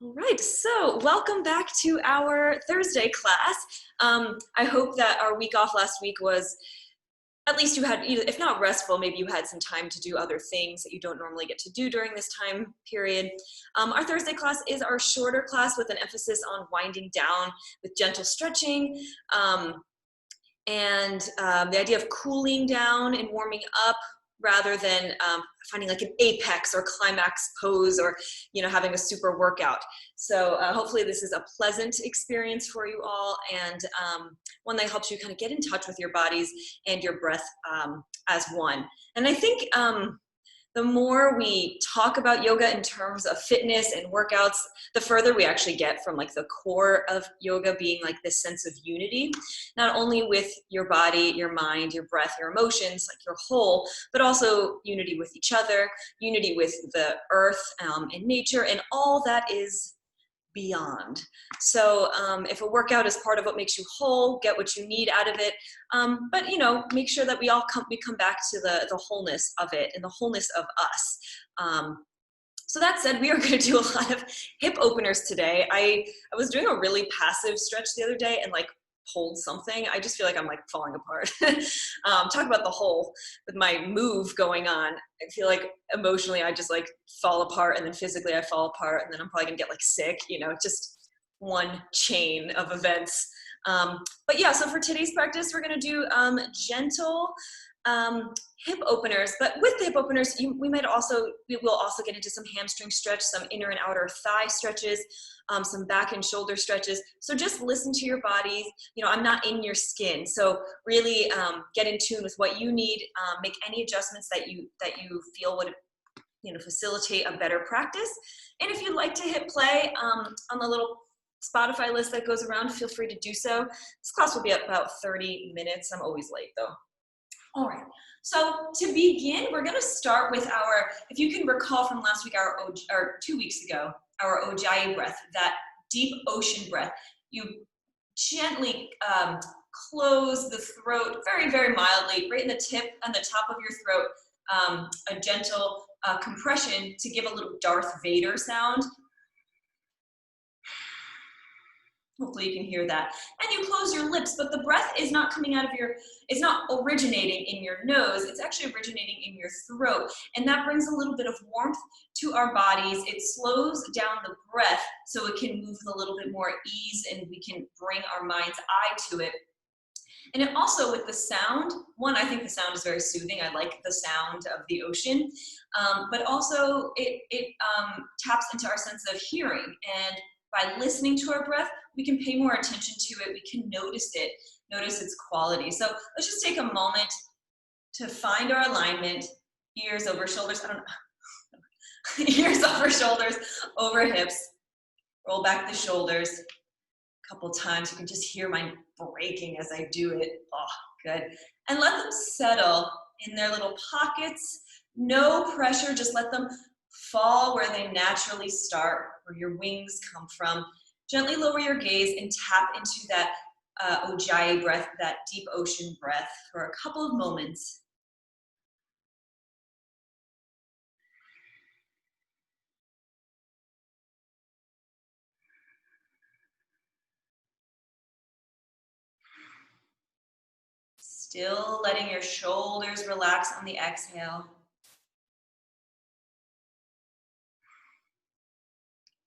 All right, so welcome back to our Thursday class. I hope that our week off last week was, at least you had, if not restful, maybe you had some time to do other things that you don't normally get to do during this time period. Our Thursday class is our shorter class with an emphasis on winding down with gentle stretching, and the idea of cooling down and warming up rather than finding like an apex or climax pose or having a super workout. So hopefully this is a pleasant experience for you all, and one that helps you kind of get in touch with your bodies and your breath as one. And I think the more we talk about yoga in terms of fitness and workouts, the further we actually get from like the core of yoga being like this sense of unity, not only with your body, your mind, your breath, your emotions, like your whole, but also unity with each other, unity with the earth and nature, and all that is beyond. So if a workout is part of what makes you whole, get what you need out of it, but make sure that we come back to the wholeness of it and the wholeness of us. So that said, we are going to do a lot of hip openers today. I was doing a really passive stretch the other day and like pulled something. I just feel like I'm like falling apart. Talk about the whole with my move going on. I feel like emotionally I just like fall apart, and then physically I fall apart, and then I'm probably gonna get like sick, just one chain of events. But yeah, so for today's practice, we're gonna do gentle hip openers, but with the hip openers, we will also get into some hamstring stretch, some inner and outer thigh stretches, some back and shoulder stretches. So just listen to your bodies. I'm not in your skin, so really get in tune with what you need. Make any adjustments that you feel would facilitate a better practice. And if you'd like to hit play on the little Spotify list that goes around, feel free to do so. This class will be about 30 minutes. I'm always late though. All right, so to begin, we're going to start with if you can recall from last week, or 2 weeks ago, our Ujjayi breath, that deep ocean breath. You gently close the throat very, very mildly, right in the tip and the top of your throat, a gentle compression to give a little Darth Vader sound. Hopefully you can hear that. And you close your lips, but the breath is not coming out of it's not originating in your nose, it's actually originating in your throat. And that brings a little bit of warmth to our bodies. It slows down the breath so it can move with a little bit more ease, and we can bring our mind's eye to it. And it also, with the sound, I think the sound is very soothing. I like the sound of the ocean, but also it taps into our sense of hearing. And by listening to our breath, we can pay more attention to it. We can notice its quality. So let's just take a moment to find our alignment. Ears over shoulders. Ears over shoulders, over hips. Roll back the shoulders a couple times. You can just hear mine breaking as I do it. Oh, good. And let them settle in their little pockets. No pressure, just let them fall where they naturally start, where your wings come from. Gently lower your gaze and tap into that Ujjayi breath, that deep ocean breath, for a couple of moments. Still letting your shoulders relax on the exhale.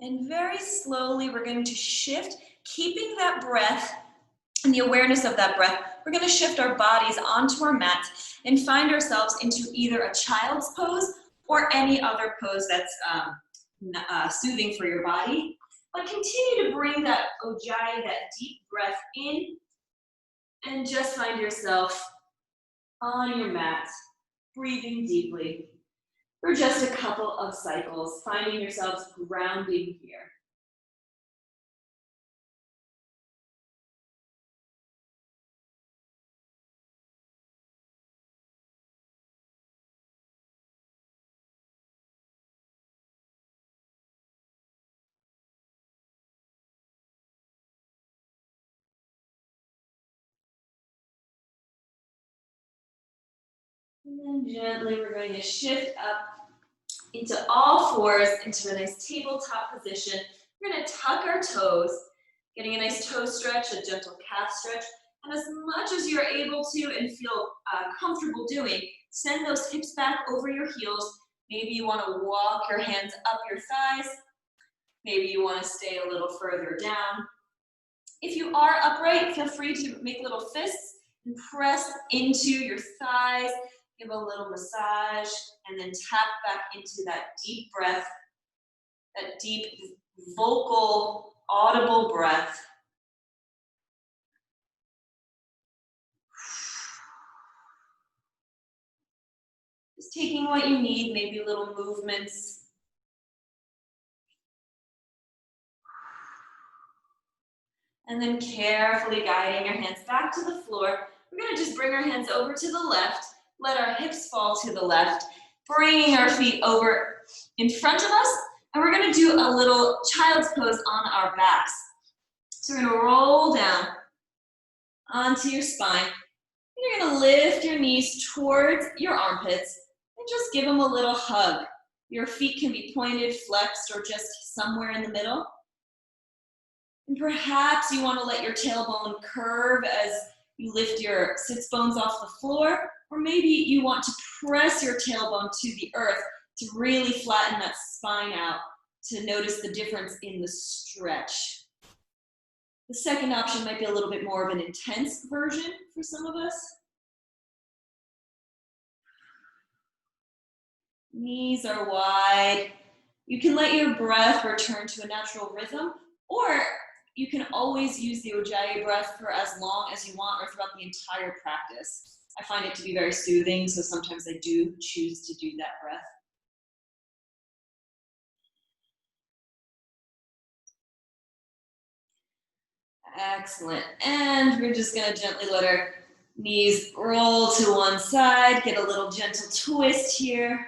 And very slowly, we're going to shift, keeping that breath and the awareness of that breath. We're going to shift our bodies onto our mat and find ourselves into either a child's pose or any other pose that's soothing for your body. But continue to bring that Ujjayi, that deep breath in, and just find yourself on your mat, breathing deeply for just a couple of cycles, finding yourselves grounding here. And then gently we're going to shift up into all fours, into a nice tabletop position. We're gonna tuck our toes, getting a nice toe stretch, a gentle calf stretch, and as much as you're able to and feel comfortable doing, send those hips back over your heels. Maybe you wanna walk your hands up your thighs. Maybe you wanna stay a little further down. If you are upright, feel free to make little fists and press into your thighs, give a little massage, and then tap back into that deep breath, that deep vocal, audible breath. Just taking what you need, maybe little movements. And then carefully guiding your hands back to the floor. We're gonna just bring our hands over to the left, let our hips fall to the left, bringing our feet over in front of us, and we're gonna do a little child's pose on our backs. So we're gonna roll down onto your spine, and you're gonna lift your knees towards your armpits, and just give them a little hug. Your feet can be pointed, flexed, or just somewhere in the middle. And perhaps you want to let your tailbone curve as you lift your sits bones off the floor, or maybe you want to press your tailbone to the earth to really flatten that spine out, to notice the difference in the stretch. The second option might be a little bit more of an intense version for some of us. Knees are wide. You can let your breath return to a natural rhythm, or you can always use the Ujjayi breath for as long as you want or throughout the entire practice. I find it to be very soothing, so sometimes I do choose to do that breath. Excellent. And we're just going to gently let our knees roll to one side, get a little gentle twist here.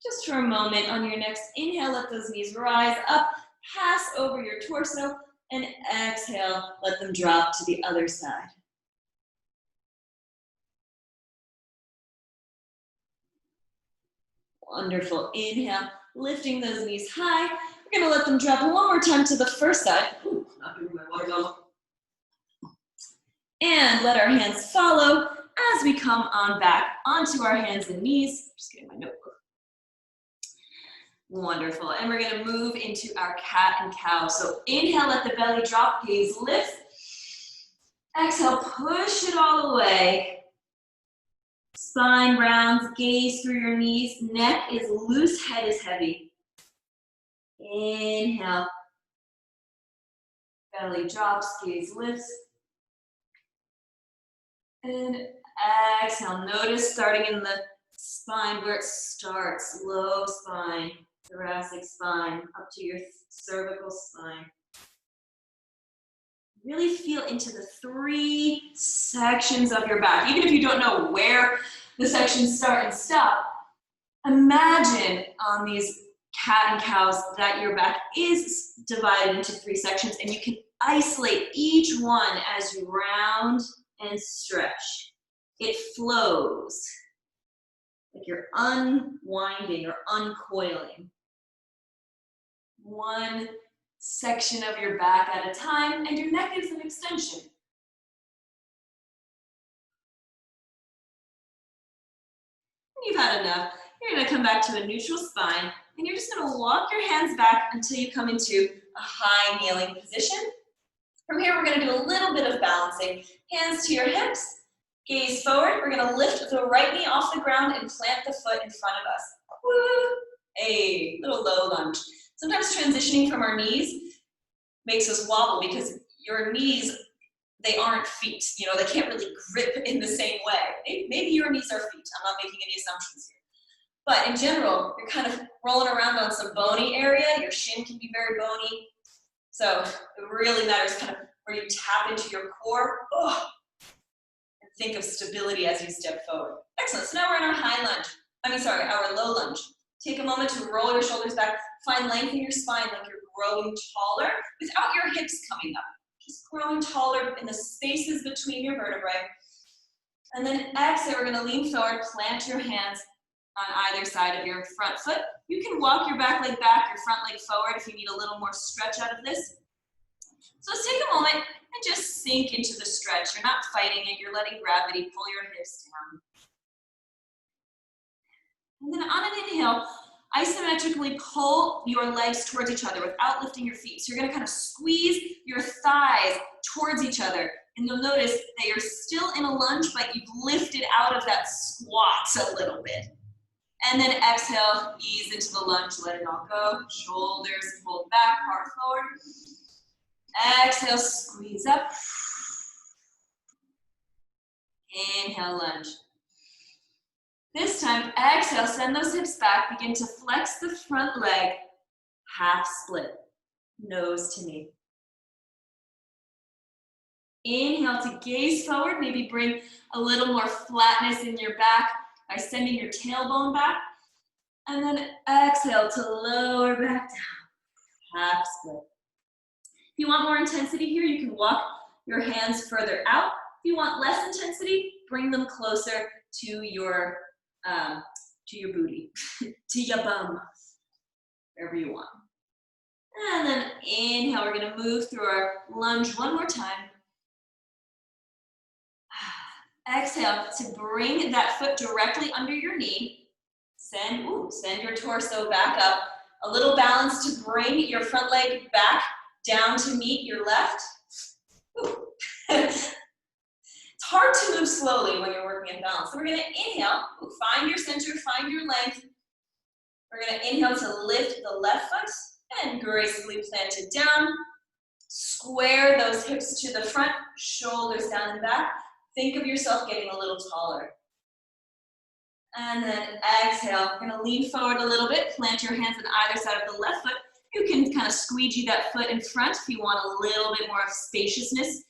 Just for a moment on your next inhale, let those knees rise up, pass over your torso, and exhale, let them drop to the other side. Wonderful. Inhale, lifting those knees high. We're gonna let them drop one more time to the first side. Ooh, not gonna my water bottle. And let our hands follow as we come on back onto our hands and knees. Just getting my notebook. Wonderful. And we're going to move into our cat and cow. So inhale, let the belly drop, gaze lift. Exhale, push it all away. Spine rounds, gaze through your knees. Neck is loose, head is heavy. Inhale. Belly drops, gaze lifts. And exhale. Notice starting in the spine where it starts. Low spine. Thoracic spine, up to your cervical spine. Really feel into the 3 sections of your back. Even if you don't know where the sections start and stop, imagine on these cat and cows that your back is divided into 3 sections, and you can isolate each one as you round and stretch. It flows like you're unwinding or uncoiling. One section of your back at a time, and your neck is an extension. When you've had enough, you're going to come back to a neutral spine, and you're just going to walk your hands back until you come into a high kneeling position. From here, we're going to do a little bit of balancing. Hands to your hips, gaze forward. We're going to lift the right knee off the ground and plant the foot in front of us. Woo! A little low lunge. Sometimes transitioning from our knees makes us wobble because your knees, they aren't feet. You know, they can't really grip in the same way. Maybe your knees are feet. I'm not making any assumptions here. But in general, you're kind of rolling around on some bony area. Your shin can be very bony. So it really matters kind of where you tap into your core. Oh, and think of stability as you step forward. Excellent. So now we're in our our low lunge. Take a moment to roll your shoulders back. Find length in your spine like you're growing taller without your hips coming up. Just growing taller in the spaces between your vertebrae. And then exhale, we're going to lean forward, plant your hands on either side of your front foot. You can walk your back leg back, your front leg forward if you need a little more stretch out of this. So let's take a moment and just sink into the stretch. You're not fighting it, you're letting gravity pull your hips down. And then on an inhale, isometrically pull your legs towards each other without lifting your feet. So you're gonna kind of squeeze your thighs towards each other. And you'll notice that you're still in a lunge, but you've lifted out of that squat a little bit. And then exhale, ease into the lunge, let it all go. Shoulders pulled back, heart forward. Exhale, squeeze up. Inhale, lunge. This time, exhale, send those hips back, begin to flex the front leg, half split, nose to knee. Inhale to gaze forward, maybe bring a little more flatness in your back by sending your tailbone back. And then exhale to lower back down, half split. If you want more intensity here, you can walk your hands further out. If you want less intensity, bring them closer to your booty, to your bum, wherever you want. And then inhale, we're gonna move through our lunge one more time. Exhale to bring that foot directly under your knee. Send your torso back up. A little balance to bring your front leg back down to meet your left. It's hard to move slowly when you're working in balance. So we're gonna inhale, find your center, find your length. We're gonna inhale to lift the left foot and gracefully plant it down. Square those hips to the front, shoulders down and back. Think of yourself getting a little taller. And then exhale, we're gonna lean forward a little bit, plant your hands on either side of the left foot. You can kind of squeegee that foot in front if you want a little bit more of spaciousness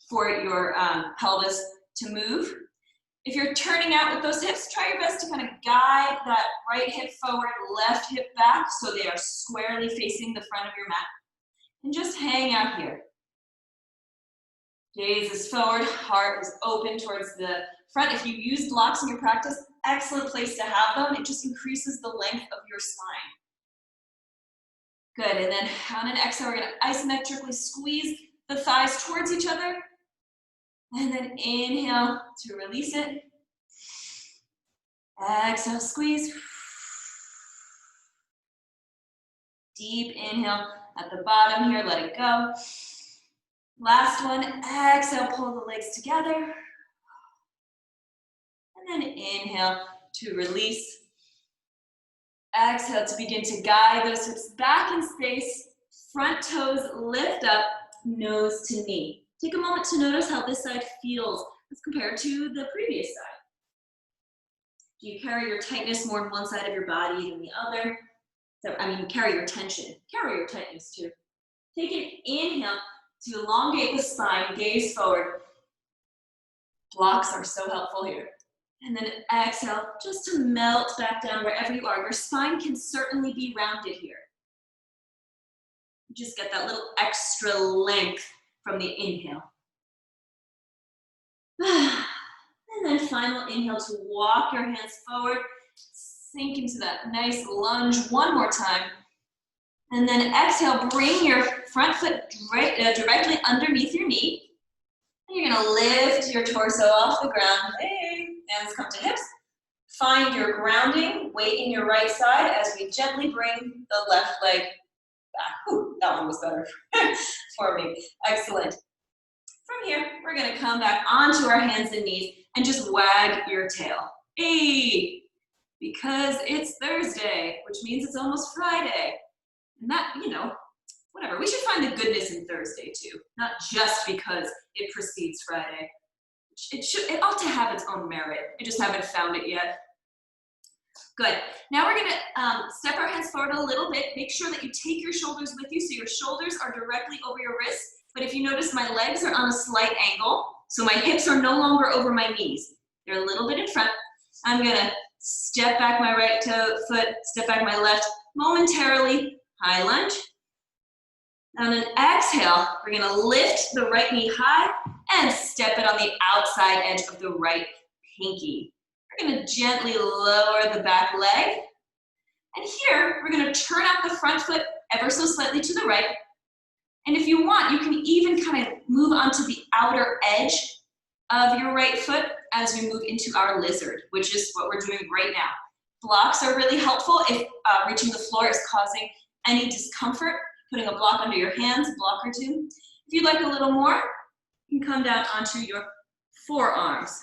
for your pelvis to move. If you're turning out with those hips, try your best to kind of guide that right hip forward, left hip back, so they are squarely facing the front of your mat. And just hang out here. Gaze is forward, heart is open towards the front. If you use blocks in your practice, excellent place to have them. It just increases the length of your spine. Good, and then on an exhale, we're gonna isometrically squeeze the thighs towards each other. And then inhale to release it. Exhale, squeeze. Deep inhale at the bottom here, let it go. Last one, exhale, pull the legs together. And then inhale to release. Exhale to begin to guide those hips back in space. Front toes lift up, nose to knee. Take a moment to notice how this side feels as compared to the previous side. Do you carry your tightness more on one side of your body than the other? So, carry your tension. Carry your tightness too. Take an inhale to elongate the spine, gaze forward. Blocks are so helpful here. And then exhale, just to melt back down wherever you are. Your spine can certainly be rounded here. Just get that little extra length from the inhale. And then final inhale to walk your hands forward. Sink into that nice lunge one more time. And then exhale, bring your front foot directly underneath your knee. And you're gonna lift your torso off the ground. Hey, hands come to hips. Find your grounding, weight in your right side as we gently bring the left leg back. Ooh, that one was better for me. Excellent. From here, we're gonna come back onto our hands and knees and just wag your tail. Hey, because it's Thursday, which means it's almost Friday. And that, whatever. We should find the goodness in Thursday too, not just because it precedes Friday. It ought to have its own merit. I just haven't found it yet. Good. Now we're gonna step our hands forward a little bit. Make sure that you take your shoulders with you so your shoulders are directly over your wrists. But if you notice, my legs are on a slight angle, so my hips are no longer over my knees. They're a little bit in front. I'm gonna step back my right foot, step back my left, momentarily, high lunge. On an exhale, we're gonna lift the right knee high and step it on the outside edge of the right pinky. We're gonna gently lower the back leg. And here, we're gonna turn out the front foot ever so slightly to the right. And if you want, you can even kind of move onto the outer edge of your right foot as we move into our lizard, which is what we're doing right now. Blocks are really helpful if reaching the floor is causing any discomfort. Putting a block under your hands, a block or two. If you'd like a little more, you can come down onto your forearms.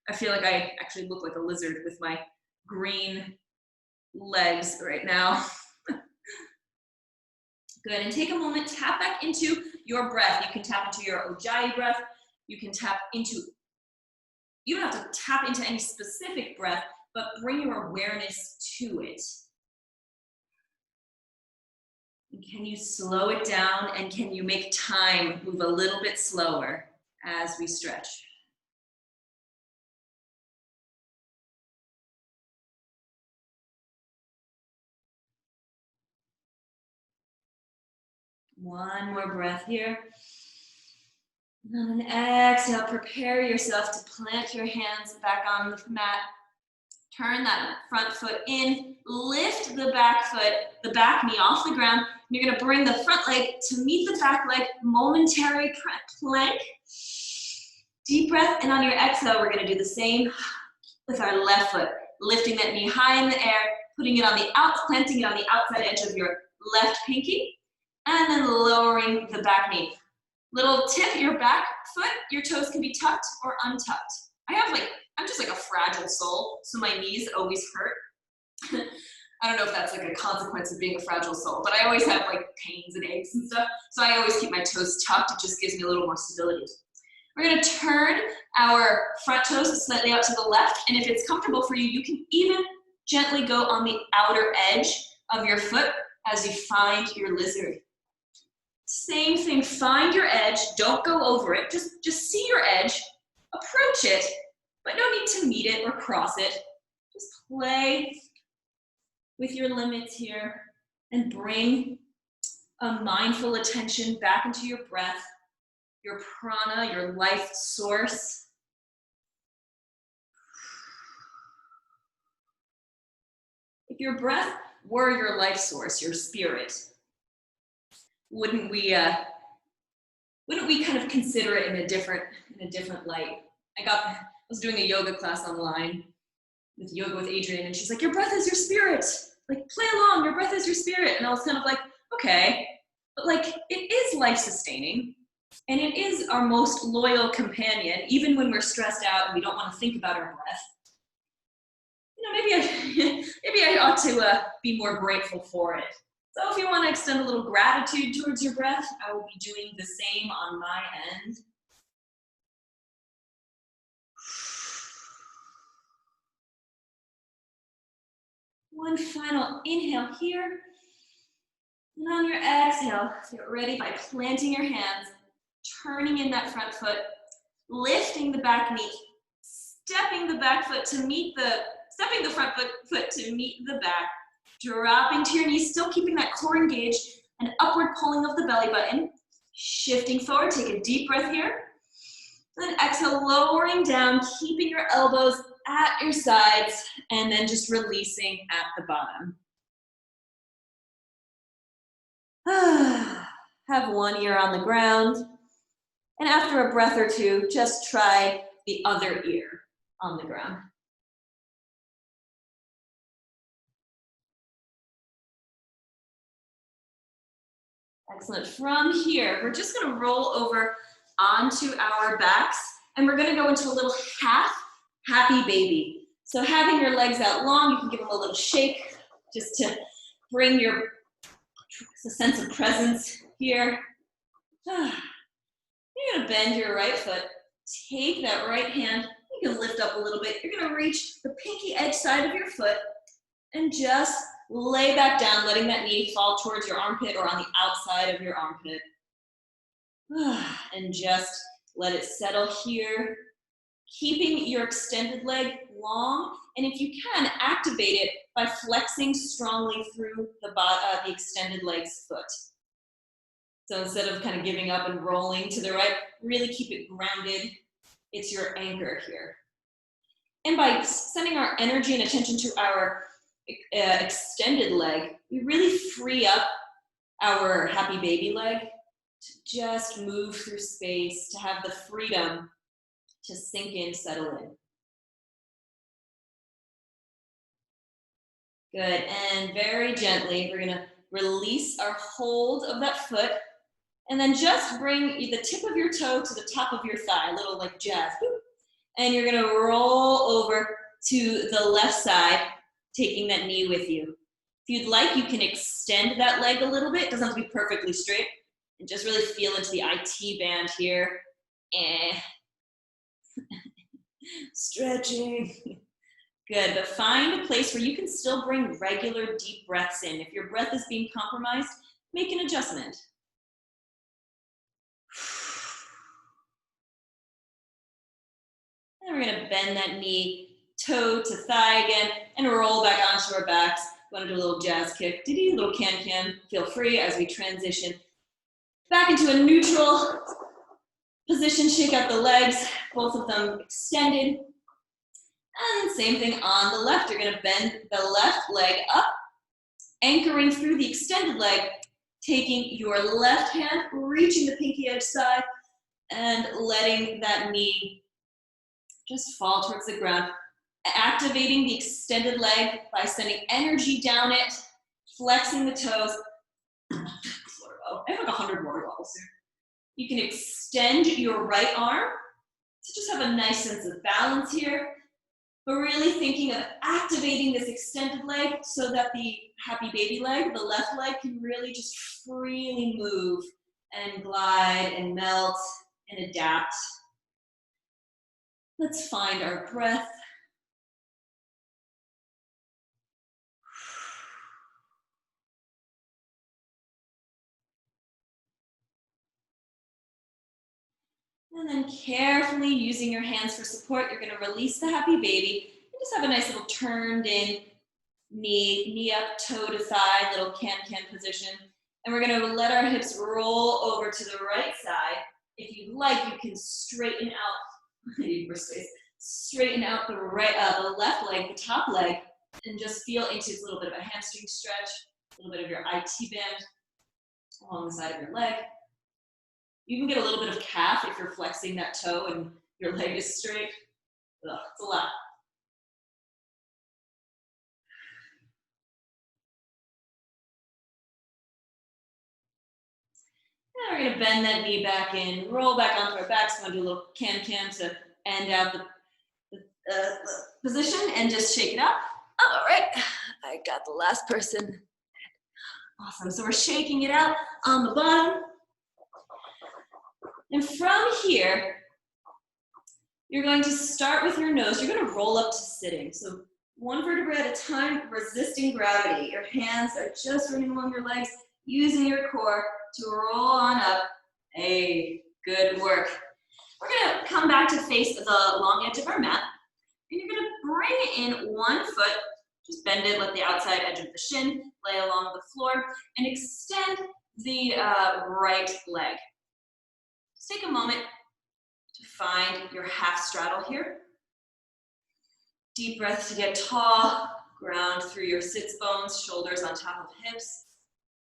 I feel like I actually look like a lizard with my green legs right now. Good, and take a moment, tap back into your breath. You can tap into your Ujjayi breath. You can tap into, you don't have to tap into any specific breath, but bring your awareness to it. And can you slow it down, and can you make time move a little bit slower as we stretch? One more breath here. And then exhale, prepare yourself to plant your hands back on the mat. Turn that front foot in, lift the back foot, the back knee off the ground. You're gonna bring the front leg to meet the back leg, momentary plank. Deep breath, and on your exhale, we're gonna do the same with our left foot. Lifting that knee high in the air, putting it on the planting it on the outside edge of your left pinky, and then lowering the back knee. Little tip, your back foot, your toes can be tucked or untucked. I'm just like a fragile soul, so my knees always hurt. I don't know if that's like a consequence of being a fragile soul, but I always have like pains and aches and stuff, so I always keep my toes tucked. It just gives me a little more stability. We're gonna turn our front toes slightly out to the left, and if it's comfortable for you, you can even gently go on the outer edge of your foot as you find your lizard. Same thing, find your edge, don't go over it, just see your edge, approach it, but no need to meet it or cross it. Just play with your limits here and bring a mindful attention back into your breath, your prana, your life source. If your breath were your life source, your spirit, wouldn't we kind of consider it in a different light? I was doing a yoga class online with Yoga with Adriene, and she's like, your breath is your spirit. Like, play along, your breath is your spirit. And I was kind of like, okay, but like, it is life-sustaining, and it is our most loyal companion, even when we're stressed out and we don't want to think about our breath. You know, maybe I ought to be more grateful for it. So if you want to extend a little gratitude towards your breath, I will be doing the same on my end. One final inhale here. And on your exhale, get ready by planting your hands, turning in that front foot, lifting the back knee, stepping the front foot to meet the back, dropping to your knees, still keeping that core engaged, and upward pulling of the belly button. Shifting forward, take a deep breath here. Then exhale, lowering down, keeping your elbows at your sides, and then just releasing at the bottom. Have one ear on the ground, and after a breath or two, just try the other ear on the ground. Excellent. From here, we're just going to roll over onto our backs, and we're going to go into a little half happy baby. So having your legs out long, you can give them a little shake just to bring a sense of presence here. You're going to bend your right foot. Take that right hand. You can lift up a little bit. You're going to reach the pinky edge side of your foot and just lay back down, letting that knee fall towards your armpit or on the outside of your armpit. And just let it settle here. Keeping your extended leg long, and if you can, activate it by flexing strongly through the extended leg's foot. So instead of kind of giving up and rolling to the right, really keep it grounded. It's your anchor here. And by sending our energy and attention to our extended leg, we really free up our happy baby leg to just move through space, to have the freedom to sink in, settle in. Good, and very gently, we're gonna release our hold of that foot, and then just bring the tip of your toe to the top of your thigh, a little like jazz. And you're gonna roll over to the left side, taking that knee with you. If you'd like, you can extend that leg a little bit. It doesn't have to be perfectly straight. And just really feel into the IT band here. Stretching. Good, but find a place where you can still bring regular deep breaths in. If your breath is being compromised, make an adjustment. And we're gonna bend that knee, toe to thigh again, and roll back onto our backs. Want to do a little jazz kick, diddy, little can-can. Feel free as we transition back into a neutral position. Shake out the legs, both of them extended. And same thing on the left. You're gonna bend the left leg up, anchoring through the extended leg, taking your left hand, reaching the pinky edge side, and letting that knee just fall towards the ground. Activating the extended leg by sending energy down it, flexing the toes. I have like 100 water bottles here. You can extend your right arm to just have a nice sense of balance here, but really thinking of activating this extended leg so that the happy baby leg, the left leg, can really just freely move and glide and melt and adapt. Let's find our breath. And then carefully using your hands for support, you're gonna release the happy baby and just have a nice little turned in knee up, toe to thigh, little can-can position. And we're gonna let our hips roll over to the right side. If you'd like, you can straighten out, I need more space, straighten out the the left leg, the top leg, and just feel into a little bit of a hamstring stretch, a little bit of your IT band along the side of your leg. You can get a little bit of calf if you're flexing that toe and your leg is straight. Ugh, it's a lot. Now we're gonna bend that knee back in, roll back onto our backs. We're gonna do a little can-can to end out the position and just shake it out. All right, I got the last person. Awesome, so we're shaking it out on the bottom. And from here, you're going to start with your nose. You're going to roll up to sitting. So one vertebra at a time, resisting gravity. Your hands are just running along your legs, using your core to roll on up. Hey, good work. We're going to come back to face the long edge of our mat. And you're going to bring in one foot, just bend it, let the outside edge of the shin lay along the floor, and extend the right leg. Just take a moment to find your half straddle here. Deep breath to get tall, ground through your sits bones, shoulders on top of hips.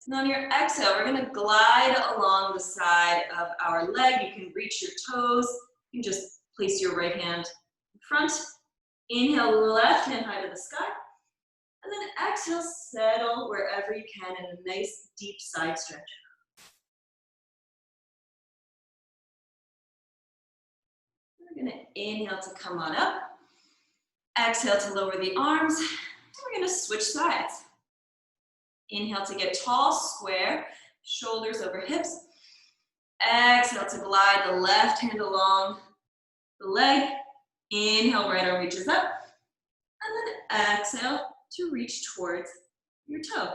And on your exhale, we're gonna glide along the side of our leg. You can reach your toes. You can just place your right hand in front. Inhale, left hand high to the sky. And then exhale, settle wherever you can in a nice deep side stretch. We're gonna inhale to come on up. Exhale to lower the arms. And we're gonna switch sides. Inhale to get tall, square, shoulders over hips. Exhale to glide the left hand along the leg. Inhale, right arm reaches up. And then exhale to reach towards your toe.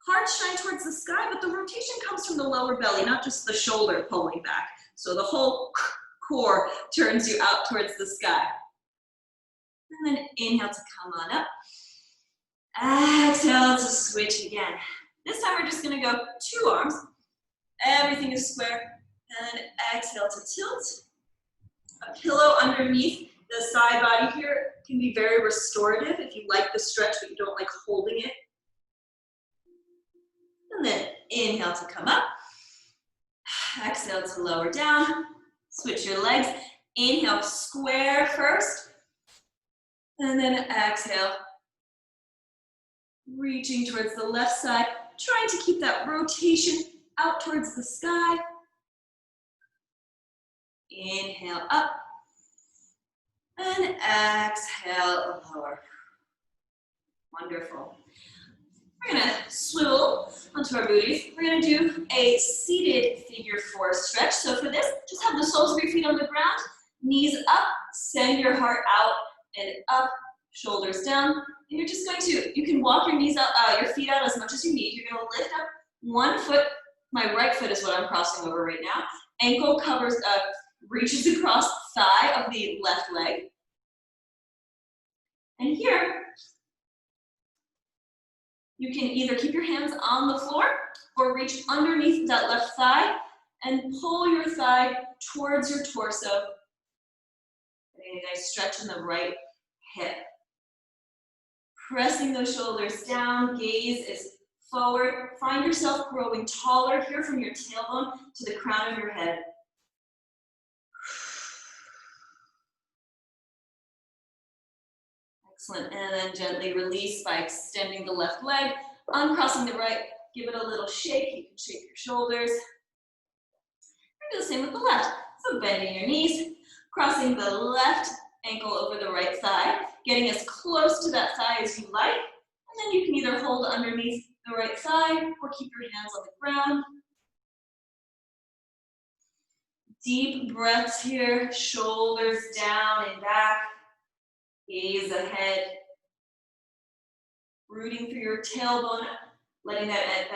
Heart shine towards the sky, but the rotation comes from the lower belly, not just the shoulder pulling back. So the whole core turns you out towards the sky. And then inhale to come on up. Exhale to switch again. This time we're just gonna go two arms. Everything is square. And exhale to tilt. A pillow underneath the side body here. can be very restorative if you like the stretch but you don't like holding it. And then inhale to come up. Exhale to lower down. Switch your legs. Inhale, square first. And then exhale. Reaching towards the left side. Trying to keep that rotation out towards the sky. Inhale up. And exhale, lower. Wonderful. We're gonna swivel onto our booties. We're gonna do a seated figure four stretch. So for this, just have the soles of your feet on the ground, knees up, send your heart out and up, shoulders down. And you're just going to, you can walk your knees out, your feet out as much as you need. You're gonna lift up one foot. My right foot is what I'm crossing over right now. Ankle covers, reaches across thigh of the left leg. And here, you can either keep your hands on the floor or reach underneath that left thigh and pull your thigh towards your torso. Getting a nice stretch in the right hip. Pressing those shoulders down, gaze is forward. Find yourself growing taller here from your tailbone to the crown of your head. Excellent, and then gently release by extending the left leg, uncrossing the right, give it a little shake. You can shake your shoulders. Do the same with the left. So bending your knees, crossing the left ankle over the right thigh, getting as close to that thigh as you like, and then you can either hold underneath the right thigh or keep your hands on the ground. Deep breaths here, shoulders down and back. Gaze ahead, rooting through your tailbone, letting that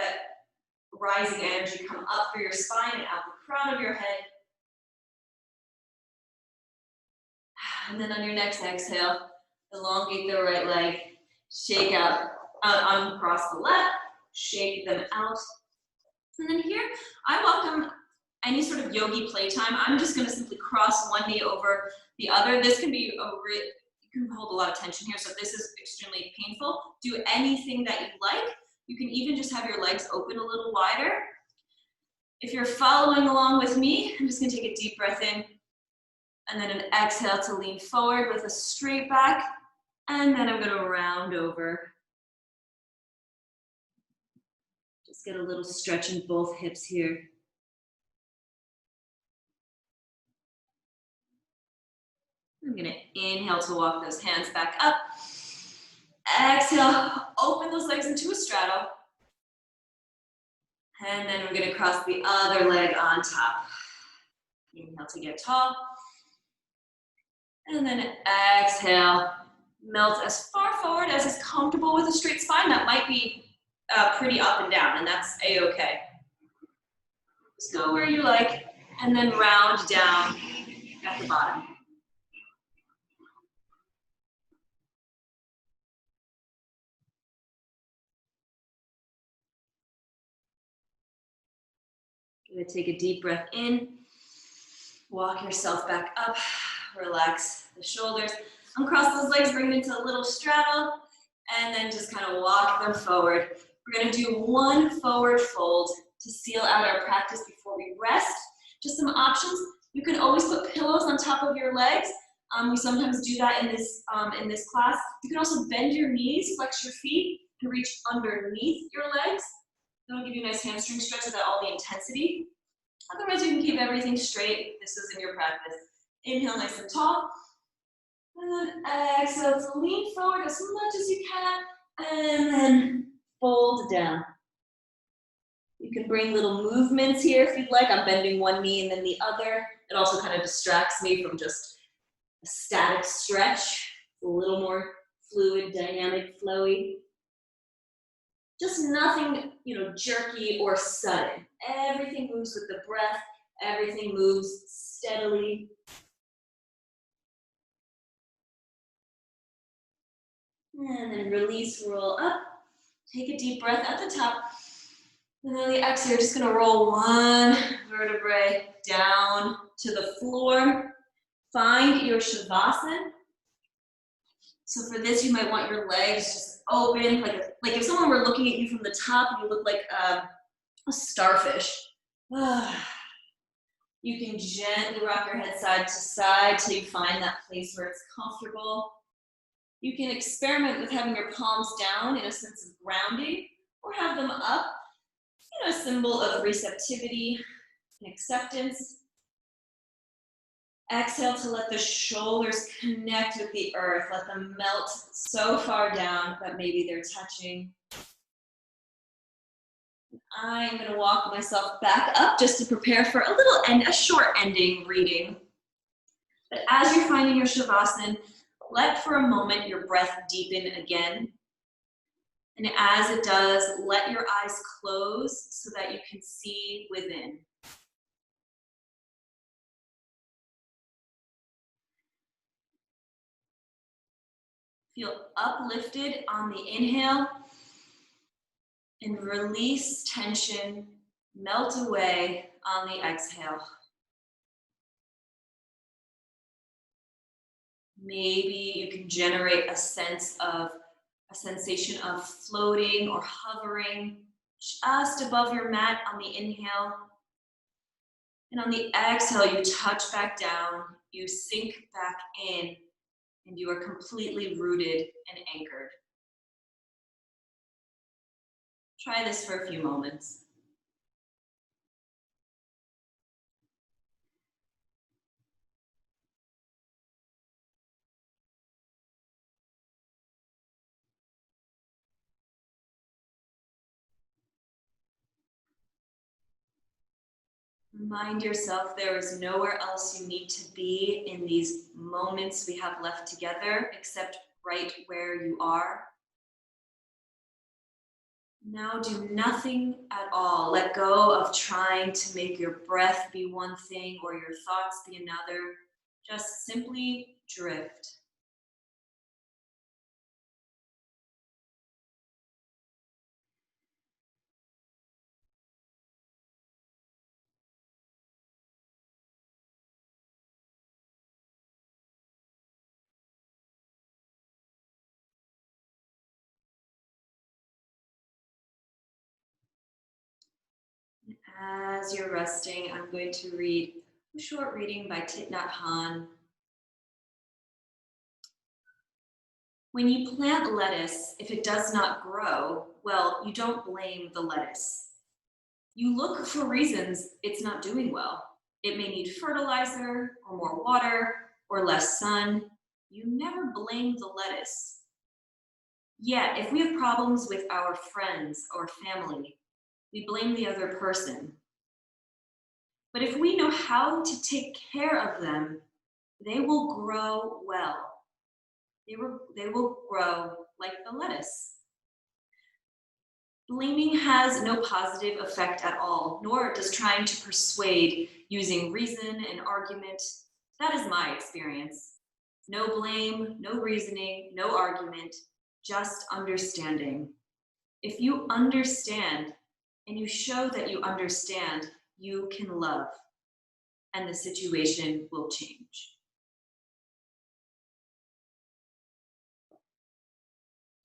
rising energy come up through your spine and out the crown of your head. And then on your next exhale, elongate the right leg, shake out, uncross the left, shake them out. And then here, I welcome any sort of yogi playtime. I'm just gonna simply cross one knee over the other. This can be you can hold a lot of tension here, so if this is extremely painful, do anything that you like. You can even just have your legs open a little wider. If you're following along with me, I'm just gonna take a deep breath in, and then an exhale to lean forward with a straight back, and then I'm gonna round over. Just get a little stretch in both hips here. I'm gonna inhale to walk those hands back up. Exhale, open those legs into a straddle. And then we're gonna cross the other leg on top. Inhale to get tall. And then exhale, melt as far forward as is comfortable with a straight spine. That might be pretty up and down, and that's a-okay. Just go where you like, and then round down at the bottom. You're gonna take a deep breath in, walk yourself back up, relax the shoulders, uncross those legs, bring them into a little straddle, and then just kind of walk them forward. We're gonna do one forward fold to seal out our practice before we rest. Just some options. You can always put pillows on top of your legs. We sometimes do that in this class. You can also bend your knees, flex your feet, and reach underneath your legs. That'll give you a nice hamstring stretch without all the intensity. Otherwise, you can keep everything straight. This is in your practice. Inhale nice and tall. And then exhale to lean forward as much as you can. And then fold down. You can bring little movements here if you'd like. I'm bending one knee and then the other. It also kind of distracts me from just a static stretch. A little more fluid, dynamic, flowy. Just nothing, jerky or sudden. Everything moves with the breath. Everything moves steadily. And then release, roll up. Take a deep breath at the top. And then the exhale, you're just gonna roll one vertebrae down to the floor. Find your Shavasana. So for this, you might want your legs just open, like if someone were looking at you from the top, you look like a starfish. You can gently rock your head side to side till you find that place where it's comfortable. You can experiment with having your palms down in a sense of grounding, or have them up in a symbol of receptivity and acceptance. Exhale to let the shoulders connect with the earth. Let them melt so far down that maybe they're touching. I'm going to walk myself back up just to prepare for a short ending reading. But as you're finding your Shavasana, let for a moment your breath deepen again. And as it does, let your eyes close so that you can see within. Feel uplifted on the inhale and release tension, melt away on the exhale. Maybe you can generate a sensation of floating or hovering just above your mat on the inhale. And on the exhale, you touch back down, you sink back in, and you are completely rooted and anchored. Try this for a few moments. Remind yourself there is nowhere else you need to be in these moments we have left together except right where you are. Now do nothing at all. Let go of trying to make your breath be one thing or your thoughts be another. Just simply drift. As you're resting, I'm going to read a short reading by Thich Nhat Hanh. When you plant lettuce, if it does not grow, well, you don't blame the lettuce. You look for reasons it's not doing well. It may need fertilizer or more water or less sun. You never blame the lettuce. Yet, if we have problems with our friends or family, we blame the other person. But if we know how to take care of them, they will grow well. They will grow like the lettuce. Blaming has no positive effect at all, nor does trying to persuade using reason and argument. That is my experience. No blame, no reasoning, no argument, just understanding. If you understand and you show that you understand, you can love, and the situation will change.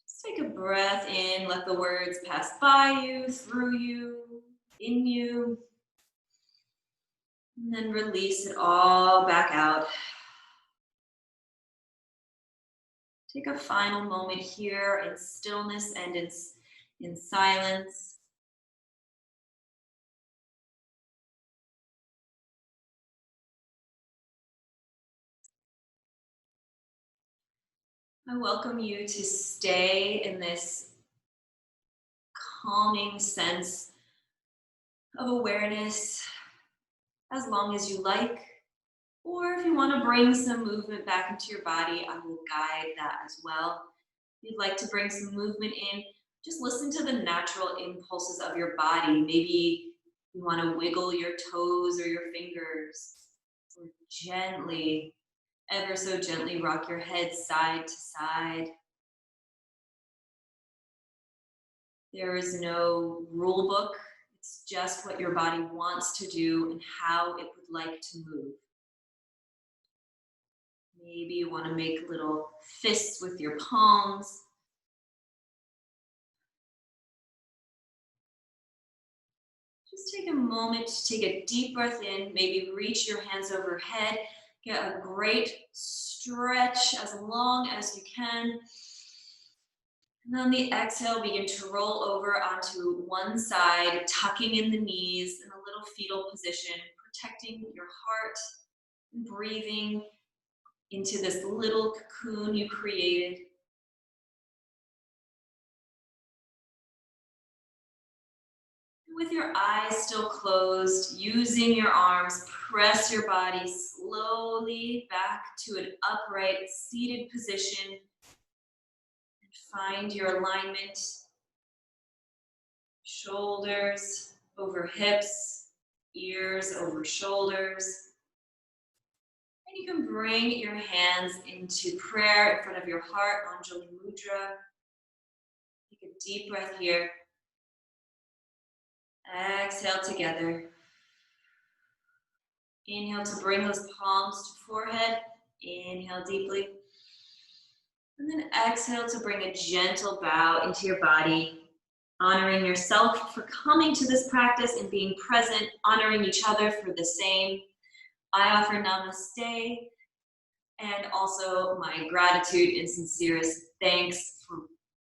Just take a breath in, let the words pass by you, through you, in you, and then release it all back out. Take a final moment here in stillness and in silence. I welcome you to stay in this calming sense of awareness as long as you like, or if you want to bring some movement back into your body, I will guide that as well. If you'd like to bring some movement in, just listen to the natural impulses of your body. Maybe you want to wiggle your toes or your fingers, or gently, ever so gently rock your head side to side. There is no rule book. It's just what your body wants to do and how it would like to move. Maybe you want to make little fists with your palms. Just take a moment to take a deep breath in, maybe reach your hands overhead, get a great stretch as long as you can. And on the exhale, begin to roll over onto one side, tucking in the knees in a little fetal position, protecting your heart, and breathing into this little cocoon you created. With your eyes still closed, using your arms, press your body slowly back to an upright, seated position. Find your alignment. Shoulders over hips, ears over shoulders. And you can bring your hands into prayer in front of your heart, Anjali Mudra. Take a deep breath here. Exhale together. Inhale to bring those palms to forehead. Inhale deeply. And then exhale to bring a gentle bow into your body, honoring yourself for coming to this practice and being present, honoring each other for the same. I offer namaste and also my gratitude and sincerest thanks for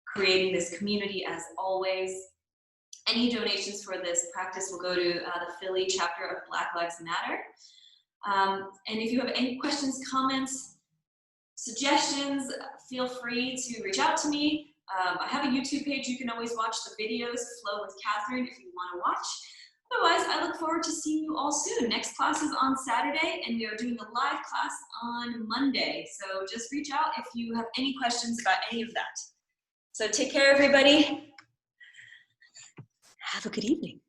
creating this community as always. Any donations for this practice will go to the Philly chapter of Black Lives Matter. And if you have any questions, comments, suggestions, feel free to reach out to me. I have a YouTube page. You can always watch the videos, Flow with Catherine, if you want to watch. Otherwise, I look forward to seeing you all soon. Next class is on Saturday, and we are doing a live class on Monday. So just reach out if you have any questions about any of that. So take care, everybody. Have a good evening.